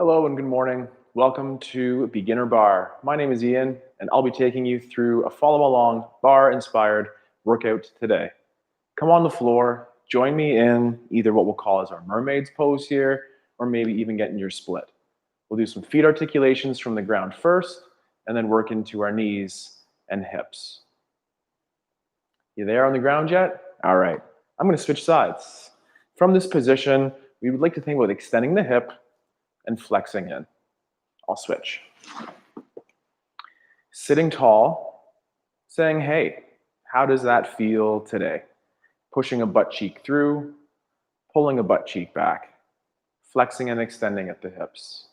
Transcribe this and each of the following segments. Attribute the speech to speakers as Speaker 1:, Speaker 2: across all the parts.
Speaker 1: Hello and good morning. Welcome to Beginner Barre. My name is Ian, and I'll be taking you through a follow-along barre-inspired workout today. Come on the floor, join me in either what we'll call as our mermaid's pose here, or maybe even get in your split. We'll do some feet articulations from the ground first, and then work into our knees and hips. You there on the ground yet? All right, I'm going to switch sides. From this position, we would like to think about extending the hip and flexing in. I'll switch. Sitting tall, saying, hey, how does that feel today? Pushing a butt cheek through, pulling a butt cheek back, flexing and extending at the hips.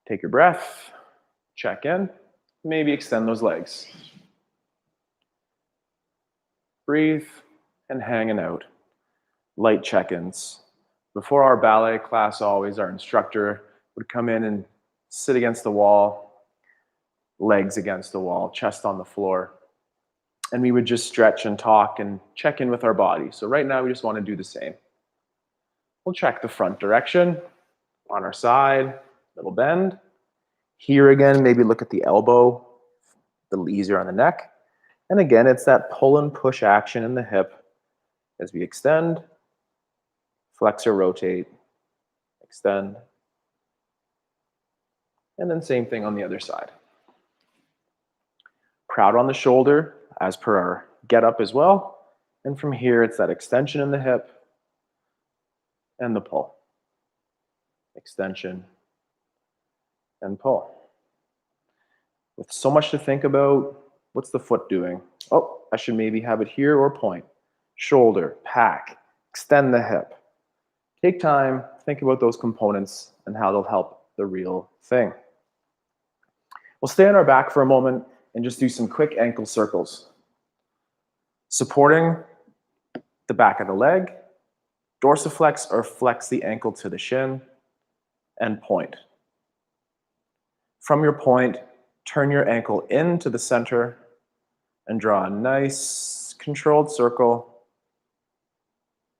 Speaker 1: Take your breath, check in, maybe extend those legs. Breathe and hanging out. Light check-ins. Before our ballet class, always our instructor would come in and sit against the wall, legs against the wall, chest on the floor. And we would just stretch and talk and check in with our body. So right now we just want to do the same. We'll check the front direction, on our side, little bend. Here again, maybe look at the elbow, a little easier on the neck. And again, it's that pull and push action in the hip as we extend, flex or rotate, extend, and then same thing on the other side. Proud on the shoulder as per our get up as well. And from here, it's that extension in the hip and the pull. Extension and pull. With so much to think about, what's the foot doing? Oh, I should maybe have it here or point. Shoulder, pack, extend the hip. Take time, think about those components and how they'll help the real thing. We'll stay on our back for a moment and just do some quick ankle circles. Supporting the back of the leg, dorsiflex or flex the ankle to the shin, and point. From your point, turn your ankle into the center and draw a nice controlled circle,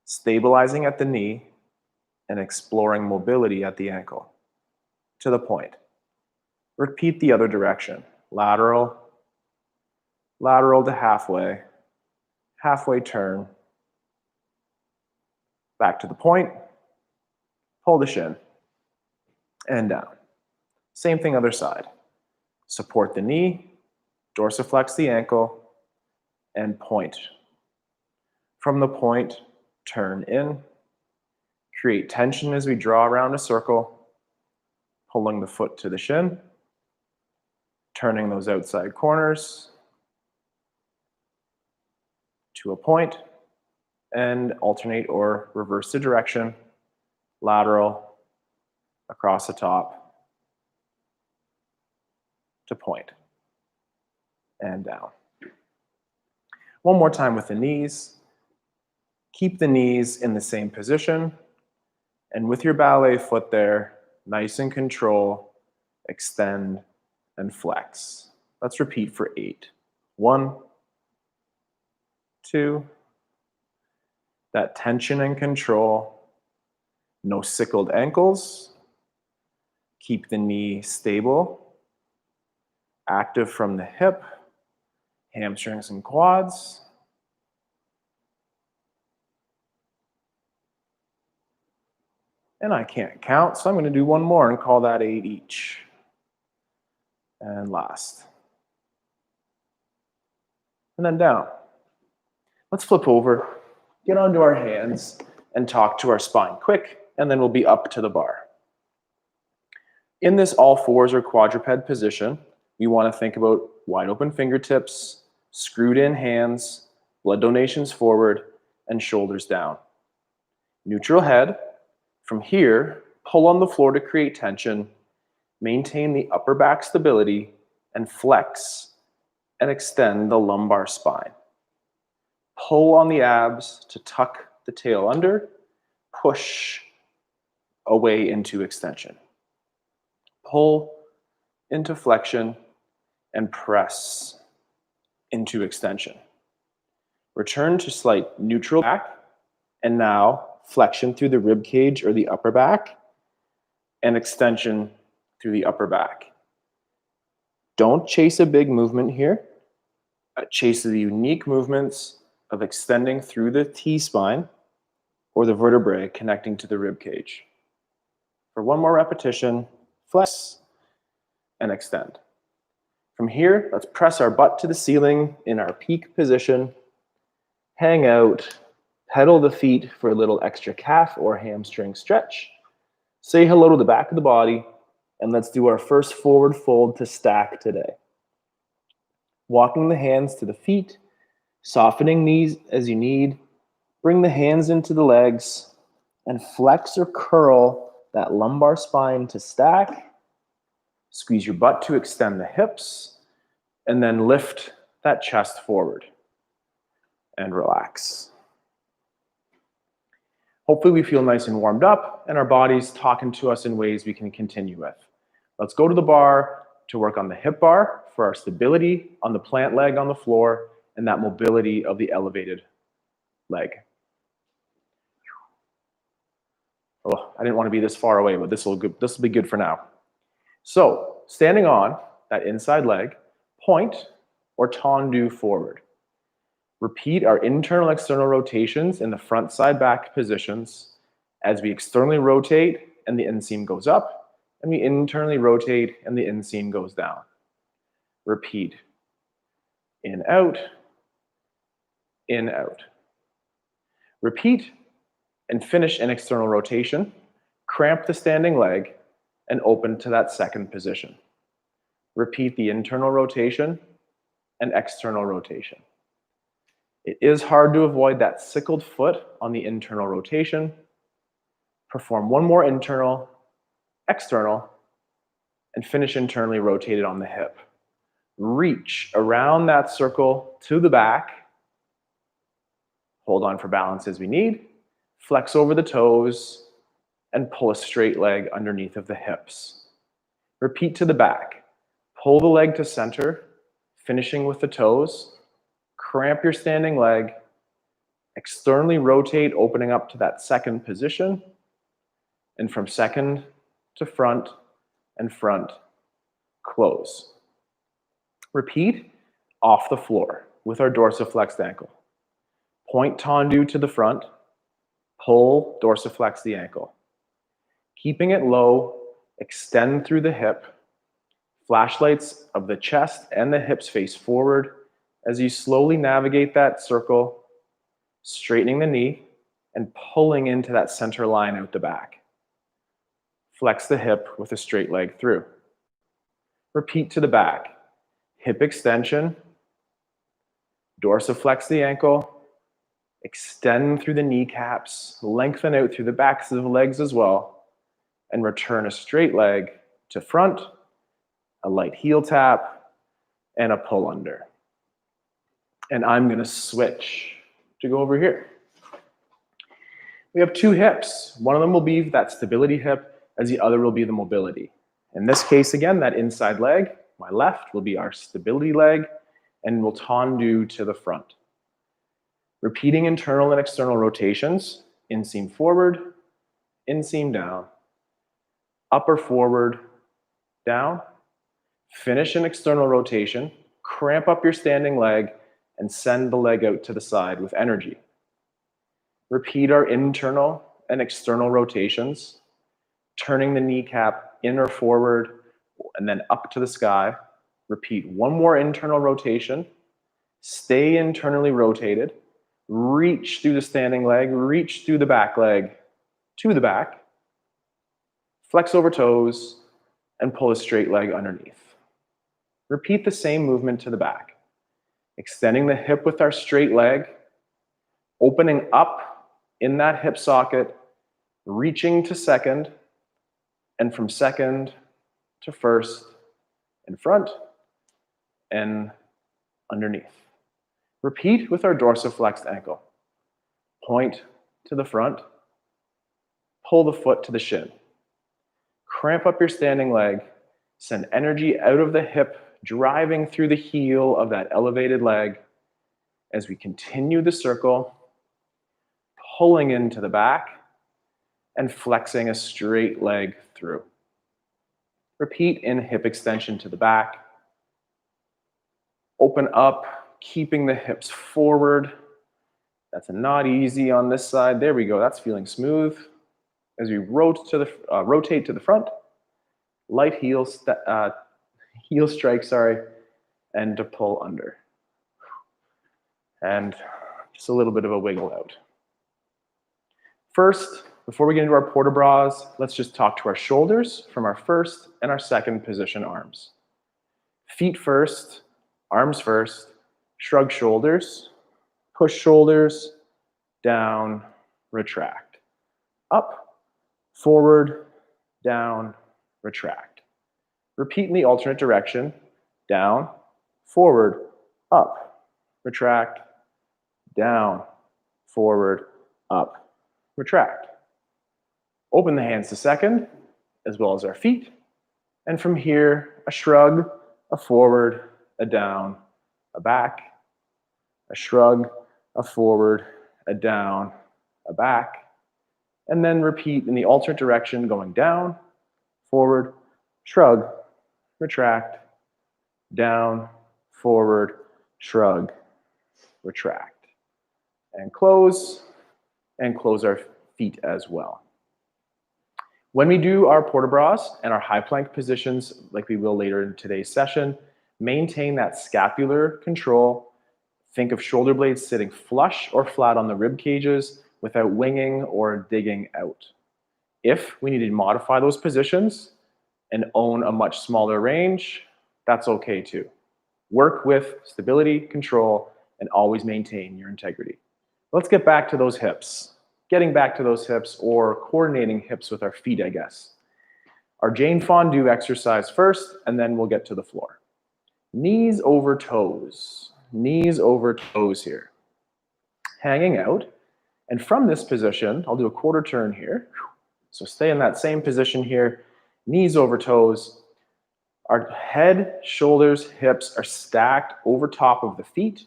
Speaker 1: stabilizing at the knee and exploring mobility at the ankle to the point. Repeat the other direction. Lateral, lateral to halfway, halfway turn, back to the point, pull the shin, and down. Same thing other side. Support the knee, dorsiflex the ankle, and point. From the point, turn in. Create tension as we draw around a circle, pulling the foot to the shin, turning those outside corners to a point, and alternate or reverse the direction, lateral, across the top, to point, and down. One more time with the knees. Keep the knees in the same position. And with your ballet foot there, nice and control, extend and flex. Let's repeat for 8. 1, 2, that tension and control, no sickled ankles, keep the knee stable, active from the hip, hamstrings and quads. And I can't count, so I'm going to do one more and call that 8 each. And last. And then down. Let's flip over, get onto our hands, and talk to our spine quick, and then we'll be up to the bar. In this all fours or quadruped position, we want to think about wide open fingertips, screwed in hands, blood donations forward, and shoulders down. Neutral head. From here, pull on the floor to create tension, maintain the upper back stability, and flex and extend the lumbar spine. Pull on the abs to tuck the tail under, push away into extension. Pull into flexion and press into extension. Return to slight neutral back, and now flexion through the rib cage or the upper back, and extension through the upper back. Don't chase a big movement here. Chase the unique movements of extending through the T-spine or the vertebrae connecting to the rib cage. For one more repetition, flex and extend. From here, let's press our butt to the ceiling in our peak position, hang out, pedal the feet for a little extra calf or hamstring stretch, say hello to the back of the body, and let's do our first forward fold to stack today. Walking the hands to the feet, softening knees as you need, bring the hands into the legs, and flex or curl that lumbar spine to stack. Squeeze your butt to extend the hips, and then lift that chest forward and relax. Hopefully we feel nice and warmed up and our body's talking to us in ways we can continue with. Let's go to the bar to work on the hip bar for our stability on the plant leg on the floor and that mobility of the elevated leg. Oh, I didn't want to be this far away, but this will be good for now. So, standing on that inside leg, point or tendu forward. Repeat our internal external rotations in the front side back positions as we externally rotate and the inseam goes up, and we internally rotate and the inseam goes down. Repeat. In, out. In, out. Repeat and finish an external rotation. Cramp the standing leg and open to that second position. Repeat the internal rotation and external rotation. It is hard to avoid that sickled foot on the internal rotation. Perform one more internal, external, and finish internally rotated on the hip. Reach around that circle to the back. Hold on for balance as we need. Flex over the toes and pull a straight leg underneath of the hips. Repeat to the back. Pull the leg to center, finishing with the toes. Cramp your standing leg. Externally rotate, opening up to that second position. And from second to front and front, close. Repeat off the floor with our dorsiflexed ankle. Point tendu to the front. Pull, dorsiflex the ankle. Keeping it low, extend through the hip. Flashlights of the chest and the hips face forward as you slowly navigate that circle, straightening the knee and pulling into that center line out the back. Flex the hip with a straight leg through. Repeat to the back. Hip extension, dorsiflex the ankle, extend through the kneecaps, lengthen out through the backs of the legs as well, and return a straight leg to front, a light heel tap, and a pull under. And I'm going to switch to go over here. We have two hips. One of them will be that stability hip, as the other will be the mobility. In this case, again, that inside leg, my left, will be our stability leg, and will tendu to the front. Repeating internal and external rotations, inseam forward, inseam down, upper forward, down. Finish an external rotation, cramp up your standing leg, and send the leg out to the side with energy. Repeat our internal and external rotations, turning the kneecap in or forward, and then up to the sky. Repeat one more internal rotation, stay internally rotated, reach through the standing leg, reach through the back leg to the back, flex over toes, and pull a straight leg underneath. Repeat the same movement to the back. Extending the hip with our straight leg, opening up in that hip socket, reaching to second, and from second to first, in front and underneath. Repeat with our dorsiflexed ankle. Point to the front, pull the foot to the shin. Cramp up your standing leg, send energy out of the hip, driving through the heel of that elevated leg as we continue the circle, pulling into the back and flexing a straight leg through. Repeat in hip extension to the back. Open up, keeping the hips forward. That's not easy on this side. There we go. That's feeling smooth. As we rotate to the front, light heel strike, and to pull under. And just a little bit of a wiggle out. First, before we get into our port de bras, let's just talk to our shoulders from our first and our second position arms. Feet first, arms first, shrug shoulders, push shoulders, down, retract. Up, forward, down, retract. Repeat in the alternate direction, down, forward, up, retract, down, forward, up, retract. Open the hands to second, as well as our feet. And from here, a shrug, a forward, a down, a back, a shrug, a forward, a down, a back. And then repeat in the alternate direction, going down, forward, shrug, retract, down, forward, shrug, retract. And close our feet as well. When we do our port de bras and our high plank positions, like we will later in today's session, maintain that scapular control. Think of shoulder blades sitting flush or flat on the rib cages without winging or digging out. If we need to modify those positions and own a much smaller range, that's okay too. Work with stability, control, and always maintain your integrity. Let's get back to those hips. Getting back to those hips, or coordinating hips with our feet, I guess. Our Jane Fondu exercise first, and then we'll get to the floor. Knees over toes. Knees over toes here. Hanging out. And from this position, I'll do a quarter turn here. So stay in that same position here. Knees over toes. Our head, shoulders, hips are stacked over top of the feet.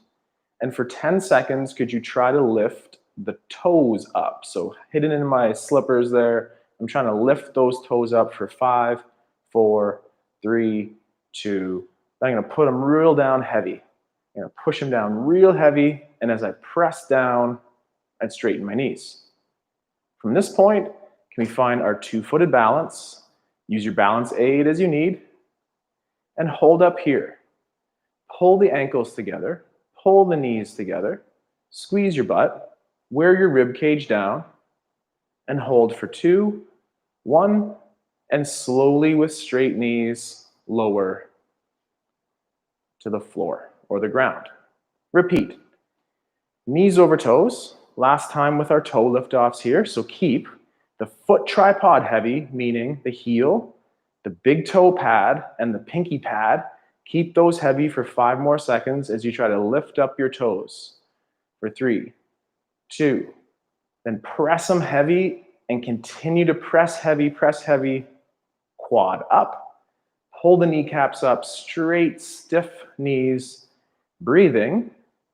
Speaker 1: And for 10 seconds, could you try to lift the toes up? So hidden in my slippers there, I'm trying to lift those toes up for 5, 4, 3, 2. I'm going to put them real down heavy. I'm going to push them down real heavy, and as I press down, I'd straighten my knees. From this point, can we find our two-footed balance? Use your balance aid as you need, and hold up here. Pull the ankles together, pull the knees together, squeeze your butt, wear your rib cage down, and hold for 2, 1, and slowly with straight knees, lower to the floor or the ground. Repeat. Knees over toes. Last time with our toe lift-offs here, so keep the foot tripod heavy, meaning the heel, the big toe pad, and the pinky pad. Keep those heavy for 5 more seconds as you try to lift up your toes. For 3, 2, then press them heavy and continue to press heavy, quad up. Pull the kneecaps up, straight, stiff knees, breathing.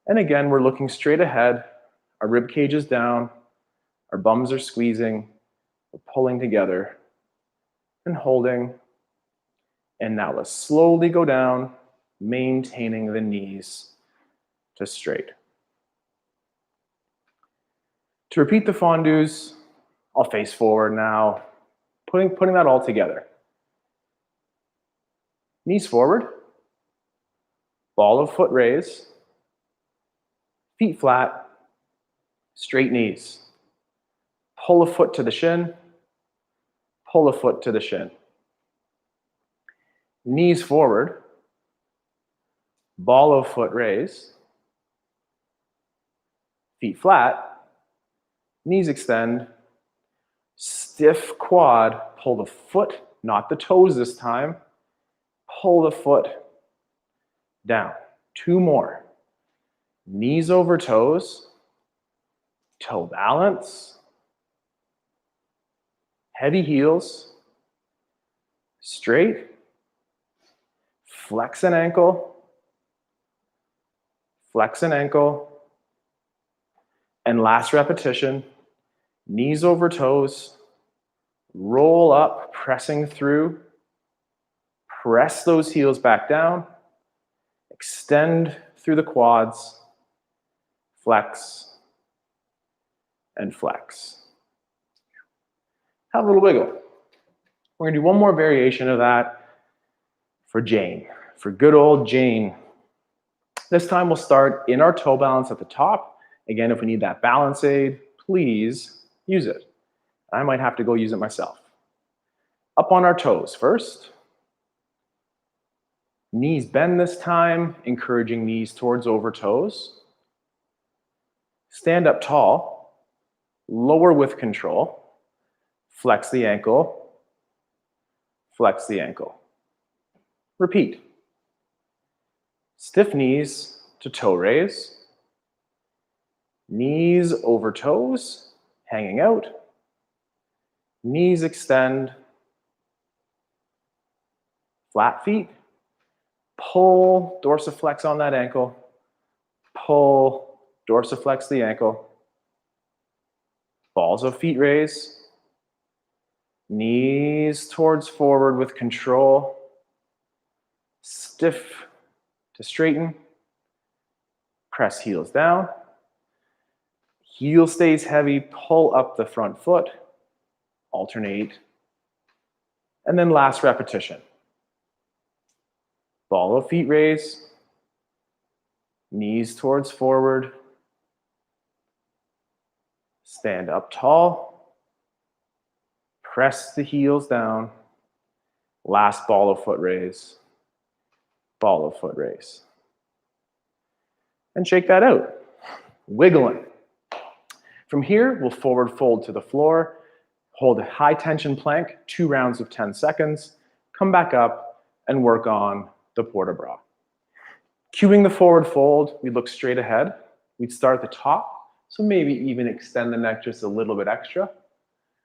Speaker 1: And again, we're looking straight ahead. Our rib cage is down, our bums are squeezing, we're pulling together and holding. And now let's slowly go down, maintaining the knees to straight. To repeat the fondus, I'll face forward now, putting that all together. Knees forward, ball of foot raise, feet flat, straight knees. Pull a foot to the shin, pull a foot to the shin. Knees forward, ball of foot raise, feet flat, knees extend, stiff quad, pull the foot, not the toes this time, pull the foot down. 2 more. Knees over toes, toe balance, heavy heels, straight, flex an ankle, and last repetition, knees over toes, Roll up, pressing through. Press those heels back down. Extend through the quads. Flex and flex. Have a little wiggle. We're gonna do one more variation of that for Jane, for good old Jane. This time we'll start in our toe balance at the top. Again, if we need that balance aid, please use it. I might have to go use it myself. Up on our toes first. Knees bend this time, encouraging knees towards over toes. Stand up tall, lower with control. Flex the ankle, flex the ankle. Repeat. Stiff knees to toe raise. Knees over toes, hanging out. Knees extend. Flat feet. Pull, dorsiflex on that ankle. Pull, dorsiflex the ankle. Balls of feet raise. Knees towards forward with control. Stiff to straighten. Press heels down. Heel stays heavy, pull up the front foot. Alternate. And then last repetition. Ball of feet raise. Knees towards forward. Stand up tall. Press the heels down. Last ball of foot raise. Ball of foot raise. And shake that out. Wiggling. From here, we'll forward fold to the floor. Hold a high tension plank, 2 rounds of 10 seconds. Come back up and work on the port de bras. Cueing the forward fold, we look straight ahead. We'd start at the top, so maybe even extend the neck just a little bit extra.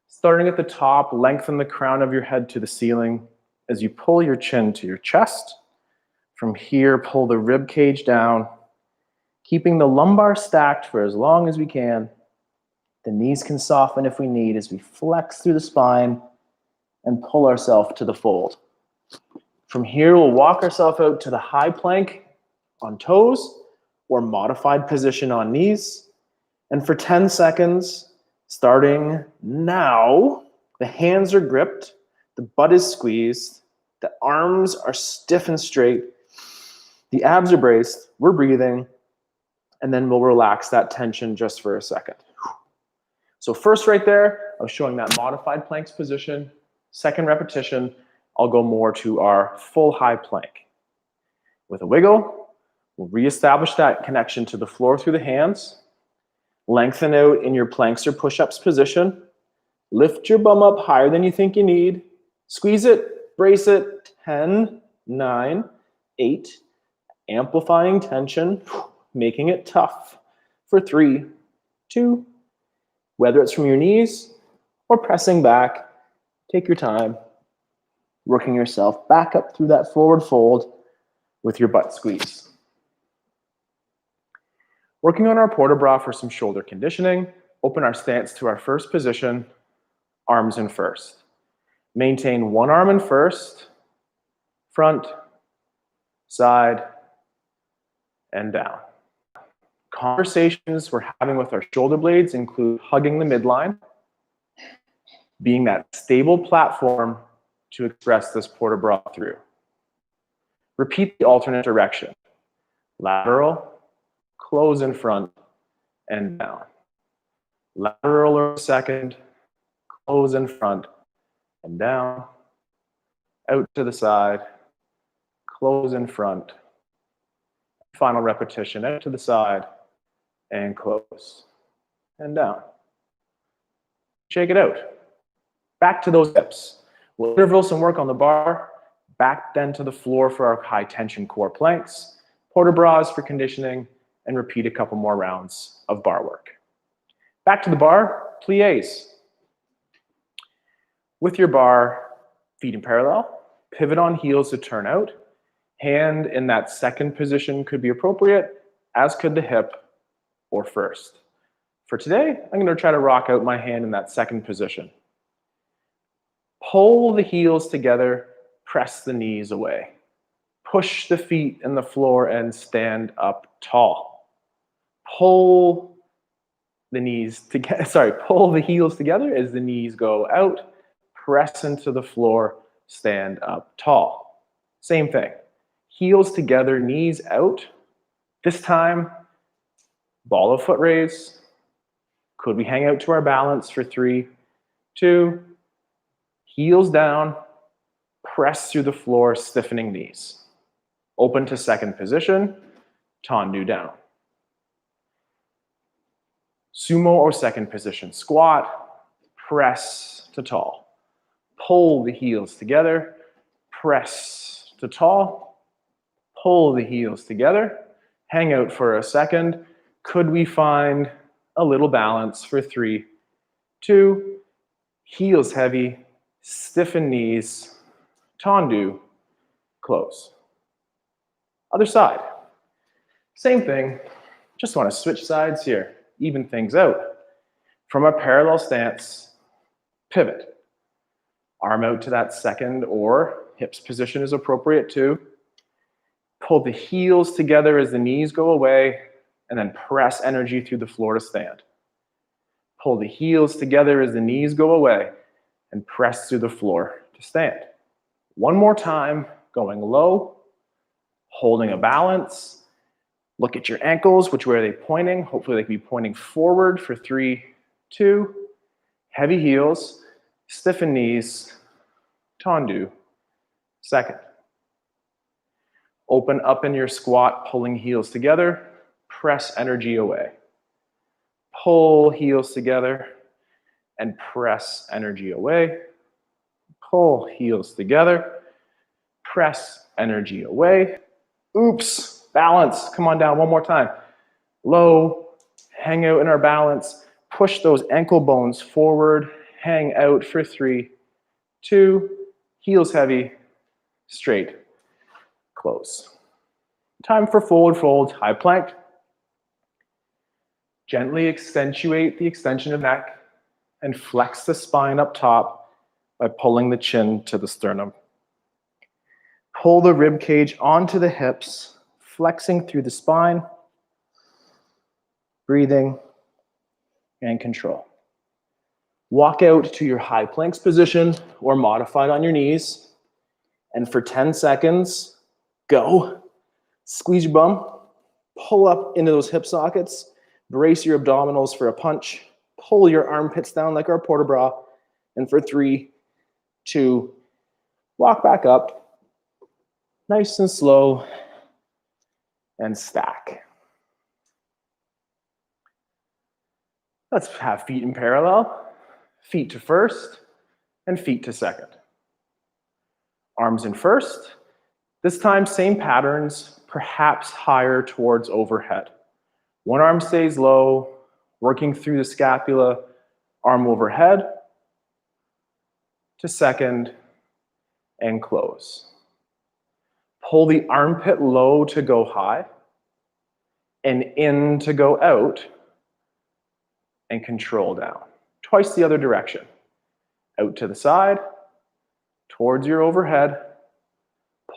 Speaker 1: Starting at the top, lengthen the crown of your head to the ceiling as you pull your chin to your chest. From here, pull the rib cage down, keeping the lumbar stacked for as long as we can. The knees can soften if we need as we flex through the spine and pull ourselves to the fold. From here, we'll walk ourselves out to the high plank on toes or modified position on knees. And for 10 seconds, starting now, the hands are gripped, the butt is squeezed, the arms are stiff and straight, the abs are braced, we're breathing, and then we'll relax that tension just for a second. So first right there, I was showing that modified planks position. Second repetition, I'll go more to our full high plank. With a wiggle, we'll reestablish that connection to the floor through the hands. Lengthen out in your planks or push-ups position. Lift your bum up higher than you think you need. Squeeze it, brace it. 10, 9, 8. Amplifying tension, making it tough. For 3, 2. Whether it's from your knees or pressing back, take your time. Working yourself back up through that forward fold with your butt squeeze. Working on our port de bras for some shoulder conditioning, open our stance to our first position, arms in first. Maintain one arm in first, front, side, and down. Conversations we're having with our shoulder blades include hugging the midline, being that stable platform to express this port de bras through. Repeat the alternate direction. Lateral, close in front, and down. Lateral or second, close in front, and down. Out to the side, close in front. Final repetition, out to the side, and close, and down. Shake it out. Back to those hips. We'll interval some work on the bar, back then to the floor for our high tension core planks, port de bras for conditioning, and repeat a couple more rounds of bar work. Back to the bar, plies. With your bar, feet in parallel, pivot on heels to turn out. Hand in that second position could be appropriate, as could the hip or first. For today, I'm going to try to rock out my hand in that second position. Pull the heels together, press the knees away. Push the feet in the floor and stand up tall. Pull the knees together, pull the heels together as the knees go out, press into the floor, stand up tall. Same thing. Heels together, knees out. This time, ball of foot raise. Could we hang out to our balance for 3, 2, heels down, press through the floor, stiffening knees. Open to second position, tendu down. Sumo or second position squat, press to tall. Pull the heels together, press to tall. Pull the heels together, hang out for a second. Could we find a little balance for 3, 2, heels heavy, stiffen knees, tendu, close. Other side. Same thing, just want to switch sides here, even things out. From a parallel stance, pivot. Arm out to that second or hips position is appropriate too. Pull the heels together as the knees go away and then press energy through the floor to stand. Pull the heels together as the knees go away and press through the floor to stand. One more time, going low, holding a balance. Look at your ankles, which way are they pointing? Hopefully they can be pointing forward for 3, 2, heavy heels, stiffen knees, tendu, second. Open up in your squat, pulling heels together, press energy away. Pull heels together and press energy away. Pull heels together, press energy away. Oops, balance, come on down one more time. Low, hang out in our balance, push those ankle bones forward, hang out for 3, 2, heels heavy, straight, close. Time for forward fold, high plank. Gently accentuate the extension of neck and flex the spine up top by pulling the chin to the sternum. Pull the rib cage onto the hips, flexing through the spine, breathing, and control. Walk out to your high planks position or modified on your knees. And for 10 seconds, go. Squeeze your bum, pull up into those hip sockets, brace your abdominals for a punch, pull your armpits down like our port de bras, and for 3, 2, walk back up, nice and slow, and stack. Let's have feet in parallel, feet to first, and feet to second. Arms in first. This time, same patterns, perhaps higher towards overhead. One arm stays low, working through the scapula, arm overhead, to second, and close. Pull the armpit low to go high, and in to go out, and control down. Twice the other direction. Out to the side, towards your overhead,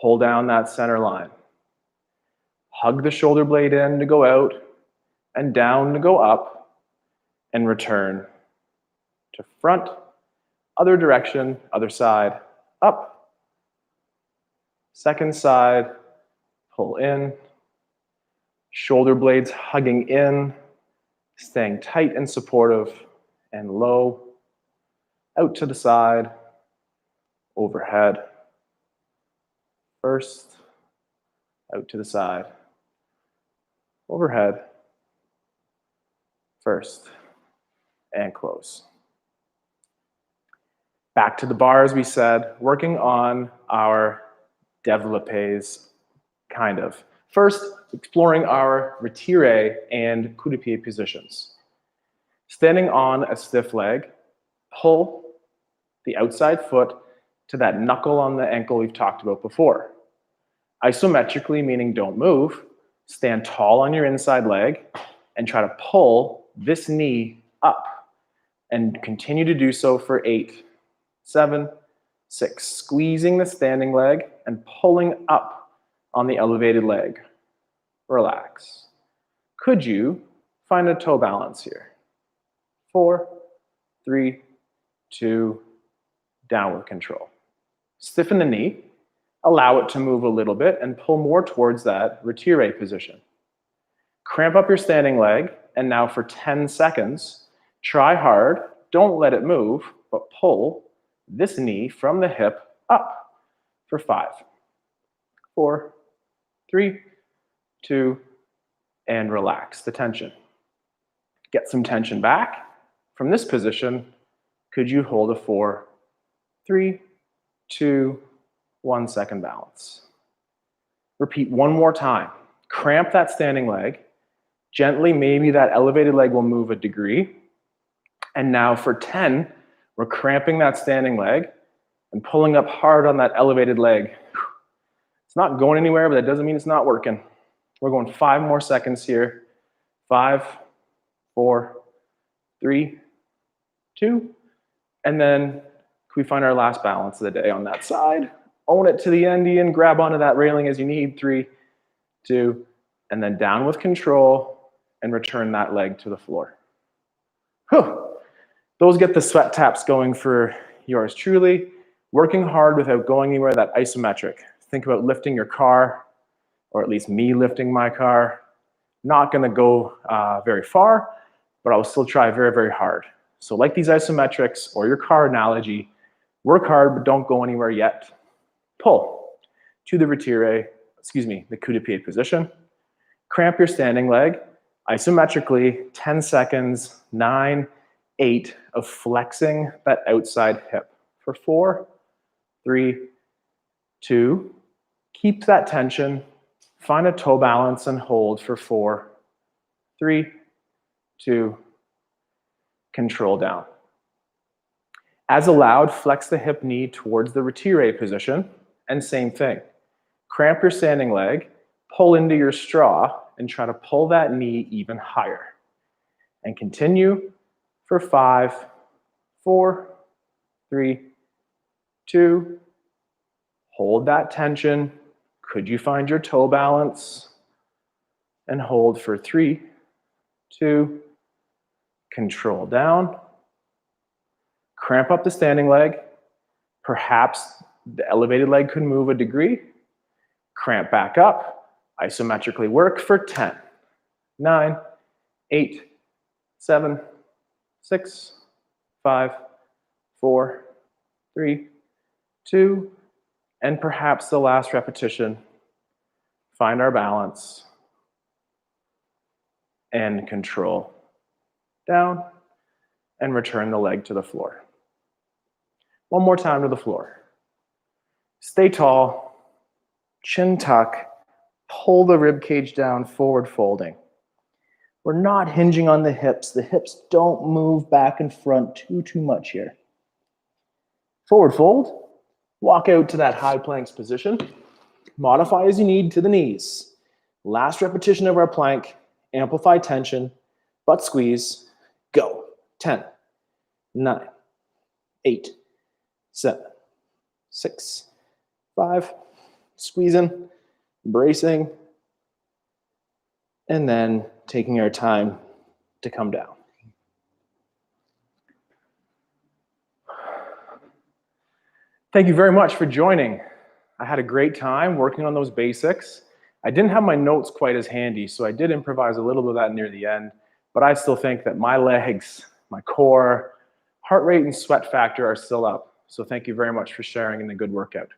Speaker 1: pull down that center line. Hug the shoulder blade in to go out, and down to go up, and return to front, other direction, other side, up. Second side, pull in, shoulder blades hugging in, staying tight and supportive, and low, out to the side, overhead, first, out to the side, overhead, first, and close. Back to the bar, as we said, working on our développés, kind of. First, exploring our retiré and coup de pied positions. Standing on a stiff leg, pull the outside foot to that knuckle on the ankle we've talked about before. Isometrically, meaning don't move, stand tall on your inside leg and try to pull this knee up and continue to do so for 8, 7, 6. Squeezing the standing leg and pulling up on the elevated leg. Relax. Could you find a toe balance here? 4, 3, 2, down with control. Stiffen the knee, allow it to move a little bit and pull more towards that retire position. Cramp up your standing leg, and now for 10 seconds, try hard, don't let it move, but pull this knee from the hip up for 5, 4, 3, 2, and relax the tension. Get some tension back. From this position, could you hold a 4, 3, 2, 1 second balance? Repeat one more time. Cramp that standing leg. Gently, maybe that elevated leg will move a degree. And now for 10, we're cramping that standing leg and pulling up hard on that elevated leg. It's not going anywhere, but that doesn't mean it's not working. We're going 5 more seconds here. 5, 4, 3, 2, and then can we find our last balance of the day on that side? Own it to the end, Ian. Grab onto that railing as you need. 3, 2, and then down with control and return that leg to the floor. Whew. Those get the sweat taps going for yours truly. Working hard without going anywhere, that isometric. Think about lifting your car, or at least me lifting my car. Not gonna go very far, but I'll still try very, very hard. So like these isometrics or your car analogy, work hard, but don't go anywhere yet. Pull to the retire, the coup de pied position. Cramp your standing leg, isometrically, 10 seconds, 9, 8 of flexing that outside hip. For 4, 3, 2, keep that tension, find a toe balance and hold for 4, 3, 2, control down. As allowed, flex the hip knee towards the retire position, and same thing. Cramp your standing leg, pull into your straw, and try to pull that knee even higher. And continue for 5, 4, 3, 2, hold that tension. Could you find your toe balance? And hold for 3, 2, control down. Cramp up the standing leg. Perhaps the elevated leg could move a degree. Cramp back up. Isometrically work for 10, 9, 8, 7, 6, 5, 4, 3, 2, and perhaps the last repetition. Find our balance and control down and return the leg to the floor. One more time to the floor. Stay tall, chin tuck, pull the rib cage down, forward folding. We're not hinging on the hips. The hips don't move back and front too much here. Forward fold, walk out to that high planks position. Modify as you need to the knees. Last repetition of our plank, amplify tension, butt squeeze, go. 10, 9, 8, 7, 6, 5, squeezing, bracing, and then taking our time to come down. Thank you very much for joining. I had a great time working on those basics. I didn't have my notes quite as handy, so I did improvise a little bit of that near the end, but I still think that my legs, my core, heart rate, and sweat factor are still up. So thank you very much for sharing in the good workout.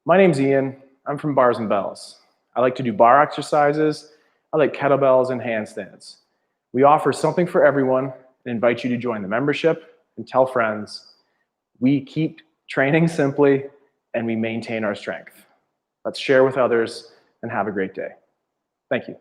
Speaker 1: My name's Ian. I'm from Bars and Bells. I like to do bar exercises. I like kettlebells and handstands. We offer something for everyone and invite you to join the membership and tell friends. We keep training simply and we maintain our strength. Let's share with others and have a great day. Thank you.